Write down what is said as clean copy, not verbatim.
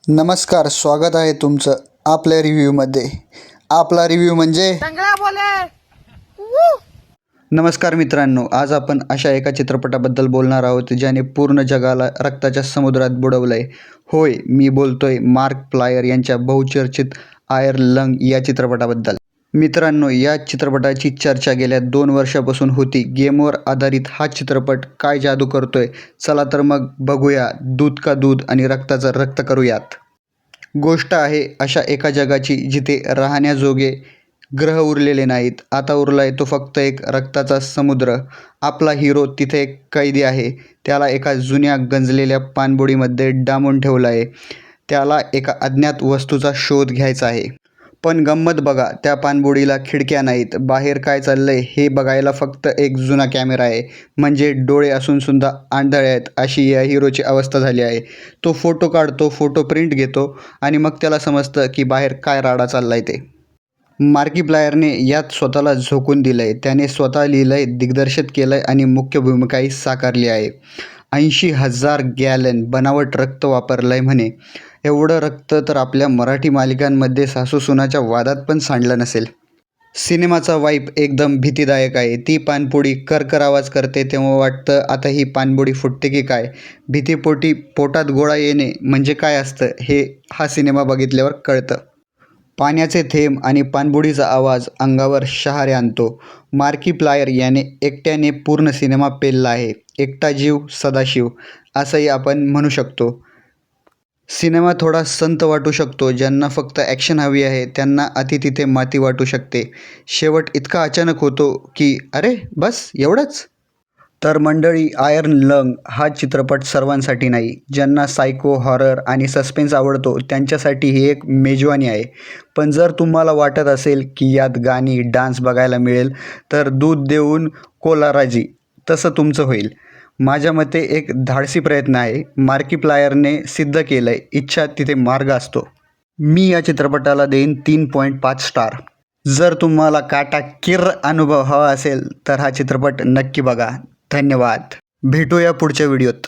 नमस्कार, स्वागत आहे तुमचं आपल्या रिव्ह्यूमध्ये. आपला रिव्ह्यू म्हणजे नमस्कार मित्रांनो, आज आपण अशा एका चित्रपटाबद्दल बोलणार आहोत ज्याने पूर्ण जगाला रक्ताच्या समुद्रात बुडवलंय. होय, मी बोलतोय मार्क प्लायर यांच्या बहुचर्चित आयर्न लंग या चित्रपटाबद्दल. मित्रांनो, या चित्रपटाची चर्चा गेल्या 2 वर्षापासून होती. गेमवर आधारित हा चित्रपट काय जादू करतोय? चला तर मग बघूया. दूध का दूध आणि रक्ताचं रक्त करूयात. गोष्ट आहे अशा एका जगाची जिथे राहण्याजोगे ग्रह उरलेले नाहीत. आता उरलाय तो फक्त एक रक्ताचा समुद्र. आपला हिरो तिथे एक कैदी आहे. त्याला एका जुन्या गंजलेल्या पाणबुडीमध्ये डांबून ठेवलं आहे. त्याला एका अज्ञात वस्तूचा शोध घ्यायचा आहे. पण गंमत बघा, त्या पाणबुडीला खिडक्या नाहीत. बाहेर काय चाललंय हे बघायला फक्त एक जुना कॅमेरा आहे. म्हणजे डोळे असूनसुद्धा आंधळे आहेत अशी या हिरोची अवस्था झाली आहे. तो फोटो काढतो, फोटो प्रिंट घेतो आणि मग त्याला समजतं की बाहेर काय राडा चाललाय ते. मार्की प्लायरने यात स्वतःला झोकून दिलंय. त्याने स्वतः लिहिलंय, दिग्दर्शित केलंय आणि मुख्य भूमिकाही साकारली आहे. 80,000 गॅलन बनावट रक्त वापरलंय म्हणे. एवढं रक्त तर आपल्या मराठी मालिकांमध्ये सासूसुनाच्या वादात पण सांडलं नसेल. सिनेमाचा वाईब एकदम भीतीदायक आहे. ती पाणबुडी करकर आवाज करते तेव्हा वाटतं आता ही पाणबुडी फुटते की काय. भीतीपोटी पोटात गोळा येणे म्हणजे काय असतं हे हा सिनेमा बघितल्यावर कळतं. पाण्याचे थेंब आणि पाणबुडीचा आवाज अंगावर शहारे आणतो. मार्की प्लायर याने एकट्याने पूर्ण सिनेमा पेलला आहे. एकटा जीव सदाशिव असंही आपण म्हणू शकतो. सिनेमा थोडा संत वाटू शकतो. ज्यांना फक्त ॲक्शन हवी आहे त्यांना अति तिथे माती वाटू शकते. शेवट इतका अचानक होतो की अरे बस एवढंच. तर मंडळी, आयर्न लंग हा चित्रपट सर्वांसाठी नाही. ज्यांना सायको, हॉरर आणि सस्पेन्स आवडतो त्यांच्यासाठी ही एक मेजवानी आहे. पण जर तुम्हाला वाटत असेल की यात गाणी, डान्स बघायला मिळेल तर दूध देऊन कोलाराजी तसं तुमचं होईल. माझ्या मते एक धाडसी प्रयत्न आहे. मार्की प्लायरने सिद्ध केलंय, इच्छा तिथे मार्ग असतो. मी या चित्रपटाला देईन 3.5 स्टार. जर तुम्हाला काटा किर्र अनुभव हवा असेल तर हा चित्रपट नक्की बघा. धन्यवाद. भेटूया पुढच्या व्हिडिओत.